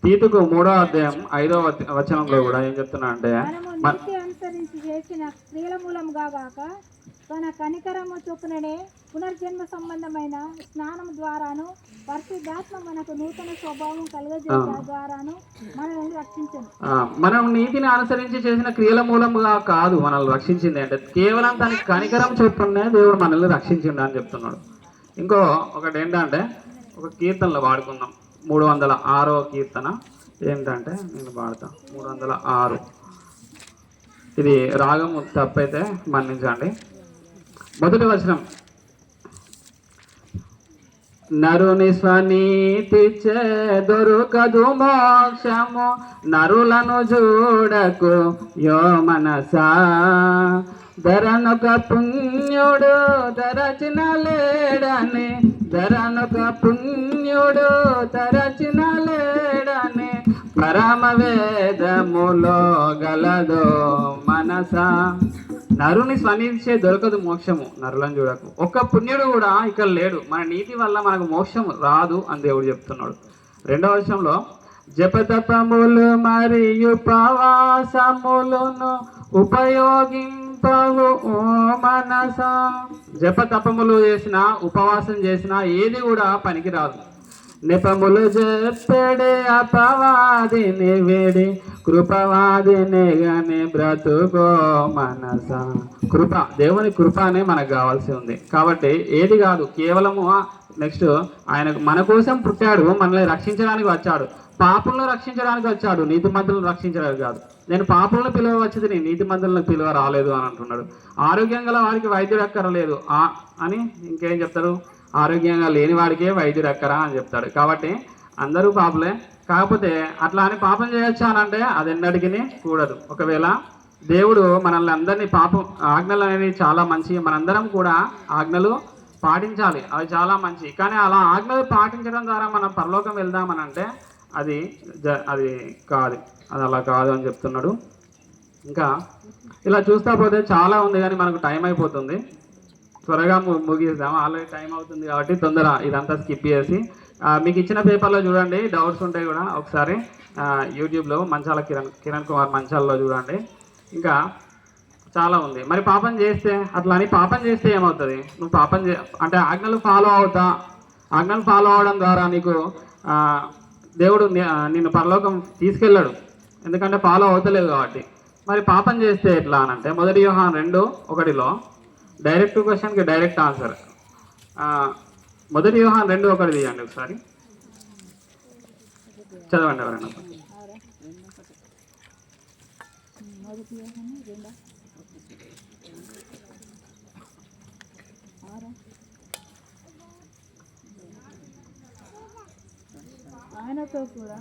తీతుకు 3వ అధ్యాయం 5వ వచనంలో కూడా ఏం చెప్తున్నా అంటే, మనము నీతి అనుసరించి చేసిన క్రియల మూలముగా గాక తన కనికరము చొప్పుననే పునర్జన్మ సంబంధమైన స్నానం ద్వారాను పరిశుద్ధాత్మ మనకు నూతన స్వభావం కలుగజేయడం ద్వారాను మనల్ని రక్షించను. మనం నీతిని అనుసరించి చేసిన క్రియల మూలముగా కాదు మనల్ని రక్షించింది అంటే, కేవలం తన కనికరం చొప్పునే దేవుడు మనల్ని రక్షించిండు అని చెప్తున్నాడు. ఇంకో ఒకటి ఏంటంటే, ఒక కీర్తనలో వాడుకుందాం. 306వ కీర్తన ఏంటంటే, నేను పాడతా 306. ఇది రాగం తప్పైతే మన్నించండి. మొదటి వచనం, నరుని స్వనీతి చే దొరకదు మోక్షము, నరులను చూడకు యో మనసా, ధరనొక పుణ్యుడు తరచిన లేడని, ధరనొక పుణ్యుడు తరచిన లేడని, పరమ వేదములో గలదో మనసా. నరుని స్వనించే దొరకదు మోక్షము, నరులను చూడకు. ఒక్క పుణ్యుడు కూడా ఇక్కడ లేడు, మన నీతి వల్ల మనకు మోక్షం రాదు అని దేవుడు చెప్తున్నాడు. 2వ వచనంలో, జపతపములు మరియు ఉపవాసములను ఉపయోగింపవు ఓ మనసా. జపతపములు చేసినా, ఉపవాసం చేసినా ఏది కూడా పనికిరాదు. నిపములు చెప్పడే అపవాదిని వేడి, కృపవాదిని గాని బ్రతుకో మనస. కృప, దేవుని కృపనే మనకు కావాల్సి ఉంది. కాబట్టి ఏది కాదు, కేవలము నెక్స్ట్ ఆయన మన కోసం పుట్టాడు, మనల్ని రక్షించడానికి వచ్చాడు, పాపులను రక్షించడానికి వచ్చాడు, నీతిమంతులను రక్షించడానికి కాదు. నేను పాపులను పిలువ వచ్చింది, నీతిమంతులను పిలువ రాలేదు అని అంటున్నాడు. ఆరోగ్యం గల వారికి వైద్యుడు అక్కరలేదు అని ఇంకేం చెప్తారు, ఆరోగ్యంగా లేని వాడికే వైద్యుడు ఎక్కరా అని చెప్తాడు. కాబట్టి అందరూ పాపులే. కాకపోతే అట్లా అని పాపం చేయొచ్చా అని అంటే అది ఎన్నటికీ కూడదు. ఒకవేళ దేవుడు మనల్ని అందరినీ ఆజ్ఞలు అనేవి చాలా మంచి, మనందరం కూడా ఆజ్ఞలు పాటించాలి, అవి చాలా మంచి. కానీ అలా ఆజ్ఞలు పాటించడం ద్వారా మనం పరలోకం వెళ్దామని అంటే అది కాదు, అది అలా కాదు అని చెప్తున్నాడు. ఇంకా ఇలా చూస్తా పోతే చాలా ఉంది, కానీ మనకు టైం అయిపోతుంది. త్వరగా ముగిద్దాం, ఆల్రెడీ టైం అవుతుంది కాబట్టి తొందర ఇదంతా స్కిప్ చేసి మీకు ఇచ్చిన పేపర్లో చూడండి. డౌట్స్ ఉంటాయి కూడా ఒకసారి యూట్యూబ్లో మంచాల కిరణ్ కుమార్ మంచాల్లో చూడండి. ఇంకా చాలా ఉంది. మరి పాపం చేస్తే, అట్లా అని పాపం చేస్తే ఏమవుతుంది? నువ్వు పాపం అంటే ఆజ్ఞలు ఫాలో అవడం ద్వారా నీకు దేవుడు నిన్ను పరలోకం తీసుకెళ్ళాడు, ఎందుకంటే ఫాలో అవుతలేదు కాబట్టి. మరి పాపం చేస్తే ఎట్లా అని అంటే, 1 యోహాను 2:1 డైరెక్ట్ క్వశ్చన్కి డైరెక్ట్ ఆన్సర్. 1 యోహాను 2:1 తీయండి ఒకసారి, చదవండి ఎవరైనా. ఆయనతో కూడా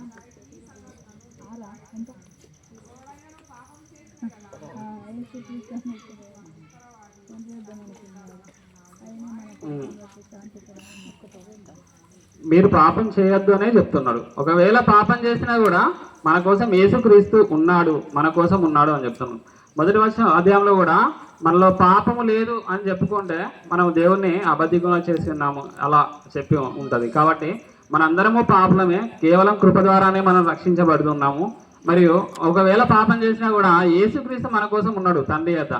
మీరు పాపం చేయొద్దు అనే చెప్తున్నాడు. ఒకవేళ పాపం చేసినా కూడా మన కోసం యేసుక్రీస్తు ఉన్నాడు, మన కోసం ఉన్నాడు అని చెప్తున్నాడు. 1వ అధ్యాయంలో కూడా మనలో పాపము లేదు అని చెప్పుకుంటే మనం దేవుణ్ణి అబద్ధికంగా చేసి ఉన్నాము అలా చెప్పి ఉంటుంది. కాబట్టి మనందరము పాపలమే, కేవలం కృప ద్వారానే మనం రక్షించబడుతున్నాము. మరియు ఒకవేళ పాపం చేసినా కూడా యేసుక్రీస్తు మన కోసం ఉన్నాడు తండ్రి చేత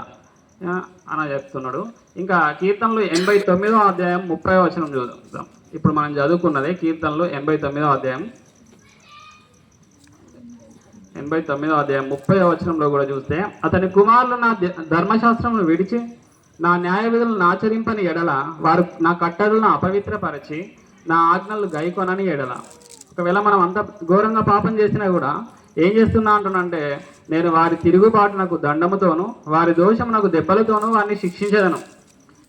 అని చెప్తున్నాడు. ఇంకా కీర్తనలు 89వ అధ్యాయం 30వ వచనం చూద్దాం. ఇప్పుడు మనం చదువుకున్నది కీర్తనలు 89వ అధ్యాయం 30వ వచనంలో కూడా చూస్తే, అతని కుమారులు నా ధర్మశాస్త్రమును విడిచి నా న్యాయ విధులను ఆచరింపని ఎడల, వారు నా కట్టడలను అపవిత్రపరిచి నా ఆజ్ఞలు గైకొనని ఎడల. ఒకవేళ మనం అంత ఘోరంగా పాపం చేసినా కూడా ఏం చేస్తున్నా అంటున్నంటే, నేను వారి తిరుగుబాటు నాకు దండముతోను వారి దోషం నాకు దెబ్బలతోనూ వారిని శిక్షించదను.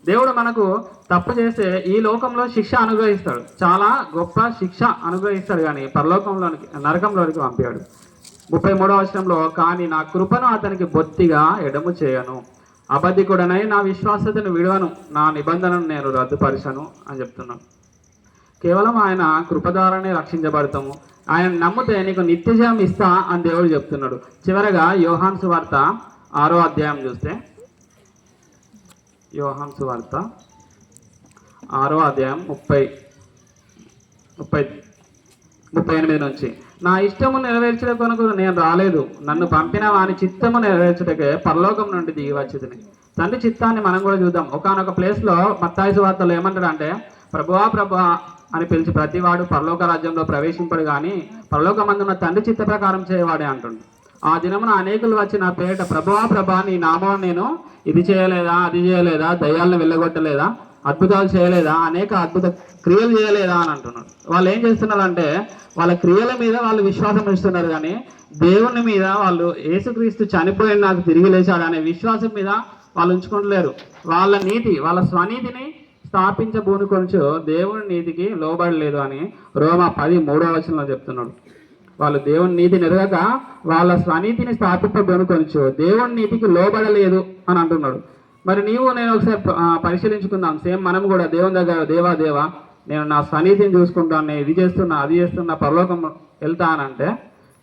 దేవుడు మనకు తప్పు చేస్తే ఈ లోకంలో శిక్ష అనుగ్రహిస్తాడు, చాలా గొప్ప శిక్ష అనుగ్రహిస్తాడు, కానీ పరలోకంలోనికి నరకంలోనికి పంపాడు. 33వ వచనంలో, కానీ నా కృపను అతనికి బొత్తిగా ఎడము చేయను, అబద్ధికుడనై నా విశ్వాసతను విడవను, నా నిబంధనను నేను రద్దుపరచను అని చెప్తున్నాను. కేవలం ఆయన కృప ద్వారానే రక్షించబడతాము. ఆయన నమ్మితే నీకు నిత్యజయం ఇస్తా అని దేవుడు చెప్తున్నాడు. చివరగా యోహాను సువార్త 6వ అధ్యాయం చూస్తే, యోహాను సువార్త 6వ అధ్యాయం 38 నుంచి, నా ఇష్టము నెరవేర్చడం కొరకు నేను రాలేదు, నన్ను పంపిన వాని చిత్తము నెరవేర్చటకే పరలోకం నుండి దిగి వచ్చింది. తండ్రి చిత్తాన్ని మనం కూడా చూద్దాం. ఒకానొక ప్లేస్లో మత్తయి సువార్తలో ఏమంటాడు అంటే, ప్రభువా ప్రభువా అని పిలిచి ప్రతివాడు పరలోక రాజ్యంలో ప్రవేశింపడు, కానీ పరలోకమందున్న తండ్రి చిత్త ప్రకారం చేయవాడే అంటుండు. ఆ దినమున అనేకులు వచ్చి నా పేరిట, ప్రభువా ప్రభా నీ నామం నేను ఇది చేయలేదా, అది చేయలేదా, దయ్యాలను వెళ్ళగొట్టలేదా, అద్భుతాలు చేయలేదా, అనేక అద్భుత క్రియలు చేయలేదా అని అంటున్నారు. వాళ్ళు ఏం చేస్తున్నారంటే వాళ్ళ క్రియల మీద వాళ్ళు విశ్వాసం ఇస్తున్నారు, కానీ దేవుని మీద వాళ్ళు యేసుక్రీస్తు చనిపోయిన నాకు తిరిగి లేచాడు అనే విశ్వాసం మీద వాళ్ళు ఉంచుకుంటలేరు. వాళ్ళ నీతి, వాళ్ళ స్వనీతిని స్థాపించబూనుకొంచు దేవుని నీతికి లోబడలేదు అని రోమా 10:3వ వచనంలో చెప్తున్నాడు. వాళ్ళు దేవుని నీతిని ఎరగక వాళ్ళ స్వనీతిని స్థాపింపబూనుకొంచు దేవుని నీతికి లోబడలేదు అని అంటున్నాడు. మరి నీవు నేను ఒకసారి పరిశీలించుకుందాం. సేమ్ మనం కూడా దేవుని దగ్గర, దేవా నేను నా స్వనీతిని చూసుకుంటాను, నేను ఇది చేస్తున్నా అది చేస్తున్నా, పరలోకం వెళ్తానంటే,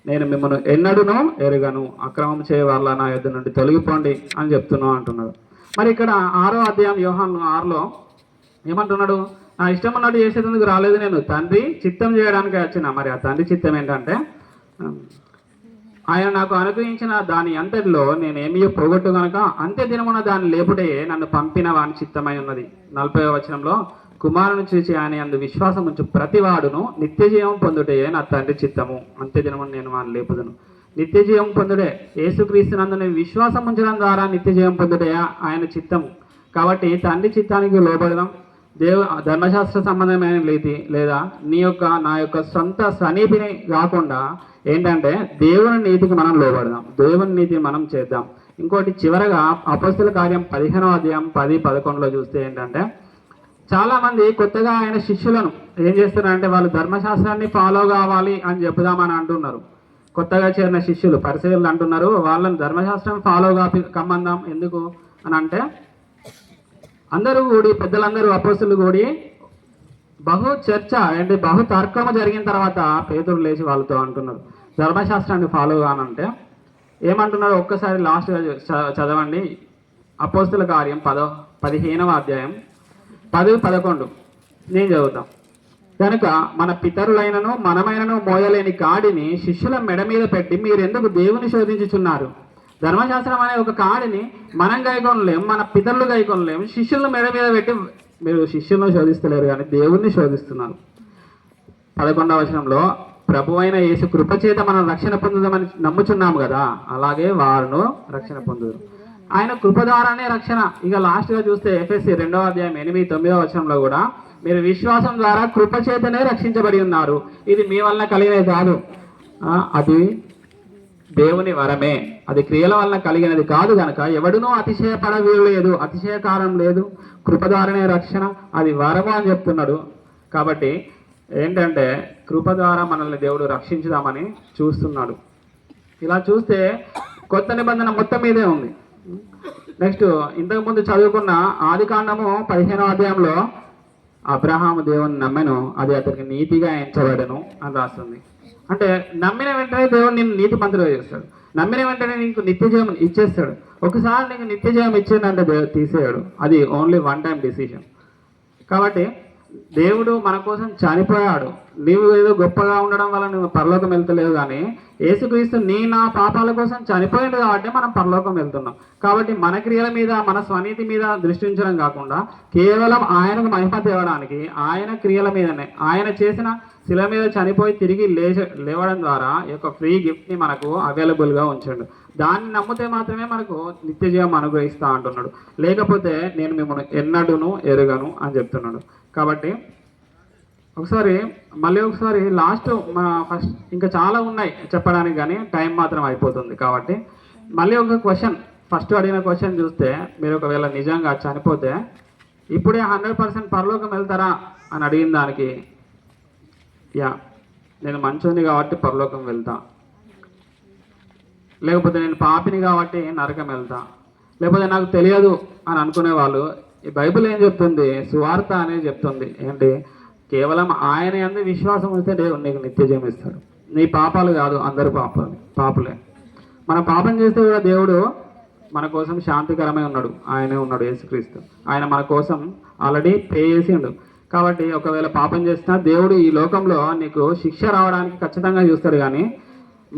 నేను మిమ్మల్ని ఎన్నడూనూ ఎరుగను, అక్రమం చేయవాళ్ళ నా యొద్ద నుండి తొలగిపోండి అని చెప్తున్నావు అంటున్నాడు. మరి ఇక్కడ 6వ అధ్యాయం యోహాను 6లో ఏమంటున్నాడు, నా ఇష్టం ఉన్నట్టు చేసేందుకు రాలేదు, నేను తండ్రి చిత్తం చేయడానికి వచ్చిన. మరి ఆ తండ్రి చిత్తం ఏంటంటే, ఆయన నాకు అనుగ్రహించిన దాని అంతటిలో నేనేమీ పోగొట్టు కనుక అంత్య దినమున దాన్ని లేపుటే నన్ను పంపిన వాని చిత్తమై ఉన్నది. 40వ వచనంలో, కుమారుని చూసి ఆయన అందు విశ్వాసం ఉంచు ప్రతివాడును నిత్యజీవం పొందుటే నా తండ్రి చిత్తము, అంత్య దినమున నేను వాడిని లేపుదును. నిత్యజీవం పొందుడే, యేసుక్రీస్తునందు నేను విశ్వాసం ఉంచడం ద్వారా నిత్యజీవం పొందుటే ఆయన చిత్తము. కాబట్టి తండ్రి చిత్తానికి లోబడడం, ధర్మశాస్త్ర సంబంధమైన నీతి లేదా నా యొక్క సొంత స్వనీతిని కాకుండా ఏంటంటే దేవుని నీతికి మనం లోబడదాం, దేవుని నీతిని మనం చేద్దాం. ఇంకోటి చివరగా అపొస్తలుల కార్యం 15వ అధ్యాయం 10-11లో చూస్తే ఏంటంటే, చాలామంది కొత్తగా ఆయన శిష్యులను ఏం చేస్తున్నారంటే వాళ్ళు ధర్మశాస్త్రాన్ని ఫాలో కావాలి అని చెప్పుదామని అంటున్నారు. కొత్తగా చేరిన శిష్యులు పరిసయ్యులు అంటున్నారు, వాళ్ళని ధర్మశాస్త్రం ఫాలో కమ్మందాం. ఎందుకు అని అంటే, అందరూ కూడి, పెద్దలందరూ అపోస్తులు కూడి బహు చర్చ ఏంటి బహు తర్కము జరిగిన తర్వాత పేతురు లేచి వాళ్ళతో అంటున్నారు, ధర్మశాస్త్రాన్ని ఫాలో కానంటే ఏమంటున్నారో ఒక్కసారి లాస్ట్గా చదవండి. అపోస్తుల కార్యం 15వ అధ్యాయం 10-11 నేను చదువుతాం. కనుక మన పితరులైనను మనమైనను మోయలేని కాడిని శిష్యుల మెడ మీద పెట్టి మీరెందుకు దేవుని శోధించుచున్నారు? ధర్మశాస్త్రం అనే ఒక కాడిని మనం గైకొనలేము, మన పితరులు గైకొనలేము, శిష్యుల మెడ మీద పెట్టి మీరు శిష్యులను శోధిస్తలేరు కానీ దేవుణ్ణి శోధిస్తున్నారు. 11వ వచనంలో, ప్రభు అయిన యేసు కృపచేత మనం రక్షణ పొందుదామని నమ్ముచున్నాము కదా, అలాగే వారును రక్షణ పొందుదు. ఆయన కృప ద్వారానే రక్షణ. ఇక లాస్ట్గా చూస్తే ఎఫెసీ 2వ అధ్యాయం 8-9వ వచనంలో కూడా, మీరు విశ్వాసం ద్వారా కృపచేతనే రక్షించబడి ఉన్నారు, ఇది మీ వలన కలిగినది కాదు, అది దేవుని వరమే, అది క్రియల వలన కలిగినది కాదు, కనుక ఎవడునూ అతిశయపడలేదు, అతిశయకారం లేదు, కృప ద్వారానే రక్షణ, అది వరము అని చెప్తున్నాడు. కాబట్టి ఏంటంటే కృప ద్వారా మనల్ని దేవుడు రక్షించుదామని చూస్తున్నాడు. ఇలా చూస్తే కొత్త నిబంధన మొత్తం మీదే ఉంది. నెక్స్ట్ ఇంతకుముందు చదువుకున్న ఆదికాండము 15వ అధ్యాయంలో అబ్రహాము దేవుని నమ్మెను, అది అతనికి నీతిగా ఎంచబడెను అని రాస్తుంది. అంటే నమ్మిన వెంటనే దేవుడు నిన్ను నీతి మంత్రులు చేస్తాడు, నమ్మిన వెంటనే నీకు నిత్యజీవం ఇచ్చేస్తాడు. ఒకసారి నీకు నిత్యజీవం ఇచ్చిందంటే దేవుడు తీసేయాడు, అది ఓన్లీ వన్ టైం డిసిషన్. కాబట్టి దేవుడు మన కోసం చనిపోయాడు. నీవు ఏదో గొప్పగా ఉండడం వల్ల నువ్వు పరలోకం వెళ్తలేవు, కానీ యేసుక్రీస్తు నా పాపాల కోసం చనిపోయింది కాబట్టి మనం పరలోకం వెళ్తున్నాం. కాబట్టి మన క్రియల మీద, మన స్వనీతి మీద దృష్టి ఉంచడం కాకుండా కేవలం ఆయనకు మహిమ తేవడానికి ఆయన క్రియల మీదనే, ఆయన చేసిన శిల మీద చనిపోయి తిరిగి లేవడం ద్వారా ఈ యొక్క ఫ్రీ గిఫ్ట్ని మనకు అవైలబుల్గా ఉంచండు. దాన్ని నమ్మితే మాత్రమే మనకు నిత్యజీవం అనుగ్రహిస్తా అంటున్నాడు. లేకపోతే నేను మిమ్మల్ని ఎన్నడూను ఎరుగను అని చెప్తున్నాడు. కాబట్టి మళ్ళీ ఒకసారి లాస్ట్ ఫస్ట్ ఇంకా చాలా ఉన్నాయి చెప్పడానికి, కానీ టైం మాత్రం అయిపోతుంది. కాబట్టి మళ్ళీ ఒక క్వశ్చన్, ఫస్ట్ అడిగిన క్వశ్చన్ చూస్తే, మీరు ఒకవేళ నిజంగా చనిపోతే ఇప్పుడే 100% పరలోకం వెళ్తారా అని అడిగిన దానికి యా నేను మంచోని కాబట్టి పరలోకం వెళ్తా, లేకపోతే నేను పాపిని కాబట్టి నరకం వెళ్తా, లేకపోతే నాకు తెలియదు అని అనుకునే వాళ్ళు, ఈ బైబిల్ ఏం చెప్తుంది, సువార్త అనేది చెప్తుంది ఏంటి, కేవలం ఆయన యందు విశ్వాసం ఉంటే దేవుడు నీకు నిత్య జీవం ఇస్తాడు. నీ పాపాలు కాదు, అందరు పాపులే. మన పాపం చేస్తే కూడా దేవుడు మన కోసం శాంతికరమై ఉన్నాడు, ఆయనే ఉన్నాడు యేసుక్రీస్తు. ఆయన మన కోసం ఆల్రెడీ పే చేసిండు. కాబట్టి ఒకవేళ పాపం చేసినా దేవుడు ఈ లోకంలో నీకు శిక్ష రావడానికి ఖచ్చితంగా చూస్తాడు, కానీ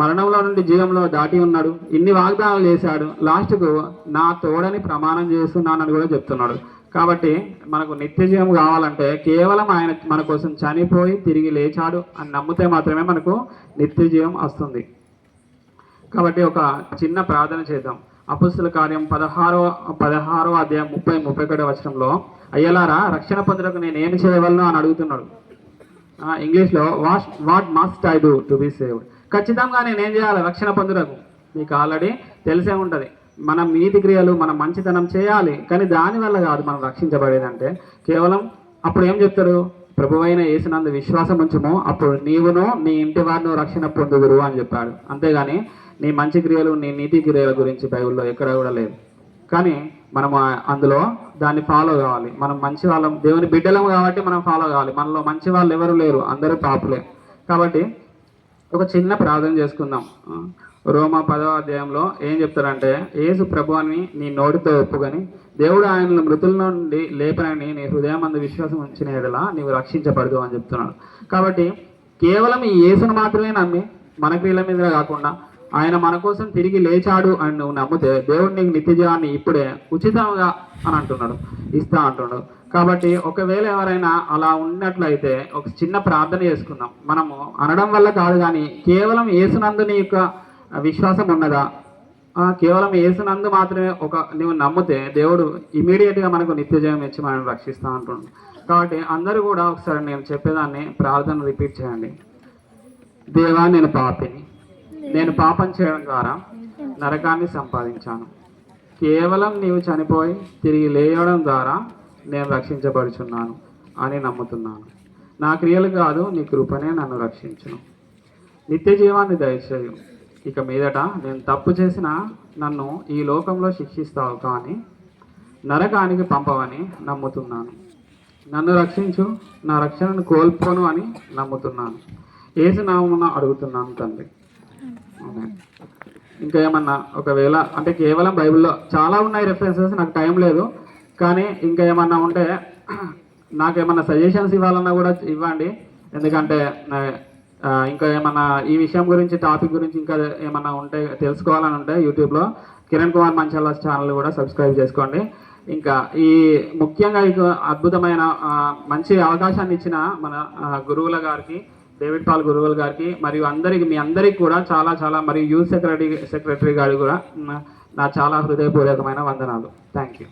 మరణంలో నుండి జీవంలో దాటి ఉన్నాడు. ఇన్ని వాగ్దానాలు చేశాడు, లాస్ట్కు నా తోడని ప్రమాణం చేస్తున్నానని కూడా చెప్తున్నాడు. కాబట్టి మనకు నిత్య జీవం కావాలంటే కేవలం ఆయన మన కోసం చనిపోయి తిరిగి లేచాడు అని నమ్మితే మాత్రమే మనకు నిత్య జీవం వస్తుంది. కాబట్టి ఒక చిన్న ప్రార్థన చేద్దాం. అపొస్తలుల కార్యం 16వ అధ్యాయం 30-31 వచనంలో, అయ్యలారా రక్షణ పొందుటకు నేను ఏమి చేయవలను అని అడుగుతున్నాడు. ఇంగ్లీష్లో what must I do to be saved. ఖచ్చితంగా నేనేం చేయాలి రక్షణ పొందుటకు? మీకు ఆల్రెడీ తెలిసే ఉంటుంది. మనం నీతి క్రియలు, మనం మంచితనం చేయాలి, కానీ దానివల్ల కాదు మనం రక్షించబడేదంటే. కేవలం అప్పుడు ఏం చెప్తారు, ప్రభువైన యేసునందు విశ్వాసం ఉంచుము, అప్పుడు నీవును నీ ఇంటి వారిను రక్షణ పొందుదురు అని చెప్పాడు. అంతేగాని నీ మంచి క్రియలు, నీ నీతి క్రియల గురించి బైబిల్లో ఎక్కడ కూడా లేదు. కానీ మనము అందులో దాన్ని ఫాలో కావాలి. మనం మంచి వాళ్ళం, దేవుని బిడ్డలము కాబట్టి మనం ఫాలో కావాలి. మనలో మంచి వాళ్ళు ఎవరు లేరు, అందరూ పాపులే. కాబట్టి ఒక చిన్న ప్రార్థన చేసుకుందాం. రోమా 10వ అధ్యాయంలో ఏం చెప్తారంటే, యేసు ప్రభు అని నీ నోటితో ఒప్పుకొని దేవుడు ఆయనను మృతుల నుండి లేపనని నీ హృదయం అందు విశ్వాసం ఉంచిన ఎడల నీవు రక్షించబడదు అని చెప్తున్నాడు. కాబట్టి కేవలం ఈ యేసును మాత్రమే నమ్మి మన క్రియల మీద కాకుండా ఆయన మన కోసం తిరిగి లేచాడు అని నువ్వు నమ్మితే దేవుడు నీకు నిత్య జీవాన్ని ఇప్పుడే ఉచితంగా అని అంటున్నాడు, ఇస్తా అంటున్నాడు. కాబట్టి ఒకవేళ ఎవరైనా అలా ఉన్నట్లయితే ఒక చిన్న ప్రార్థన చేసుకుందాం. మనము అనడం వల్ల కాదు, కానీ కేవలం యేసునందు నీ యొక్క విశ్వాసం ఉన్నదా, కేవలం యేసునందు మాత్రమే నువ్వు నమ్మితే దేవుడు ఇమీడియట్గా మనకు నిత్య జీవం ఇచ్చి మనం రక్షిస్తా అంటున్నాడు. కాబట్టి అందరూ కూడా ఒకసారి నేను చెప్పేదాన్ని ప్రార్థన రిపీట్ చేయండి. దేవా, నేను పాపిని, నేను పాపం చేయడం ద్వారా నరకాన్ని సంపాదించాను. కేవలం నీవు చనిపోయి తిరిగి లేయడం ద్వారా నేను రక్షించబడుచున్నాను అని నమ్ముతున్నాను. నా క్రియలు కాదు, నీ కృపనే నన్ను రక్షించును. నిత్య జీవాన్ని దయచేయు. ఇక మీదట నేను తప్పు చేసినా నన్ను ఈ లోకంలో శిక్షిస్తావు, కానీ నరకానికి పంపవని నమ్ముతున్నాను. నన్ను రక్షించు, నా రక్షణను కోల్పోను అని నమ్ముతున్నాను. యేసు నామమున అడుగుతున్నాను తండ్రి. ఇంకా ఏమన్నా ఒకవేళ అంటే కేవలం బైబిల్లో చాలా ఉన్నాయి రెఫరెన్సెస్, నాకు టైం లేదు, కానీ ఇంకా ఏమన్నా ఉంటే నాకేమన్నా సజెషన్స్ ఇవ్వాలన్నా కూడా ఇవ్వండి. ఎందుకంటే ఇంకా ఏమన్నా ఈ విషయం గురించి, టాపిక్ గురించి ఇంకా ఏమన్నా ఉంటే తెలుసుకోవాలని ఉంటే యూట్యూబ్లో కిరణ్ కుమార్ మంచాల ఛానల్ కూడా సబ్స్క్రైబ్ చేసుకోండి. ఇంకా ఈ ముఖ్యంగా ఈ అద్భుతమైన మంచి అవకాశాన్ని ఇచ్చిన మన గురువుల గారికి, డేవిడ్ పాల్ గురువుల గారికి మరియు మీ అందరికీ కూడా చాలా చాలా, మరియు యూత్ సెక్రటరీ గారికి కూడా నా చాలా హృదయపూర్వకమైన వందనాలు. Thank you.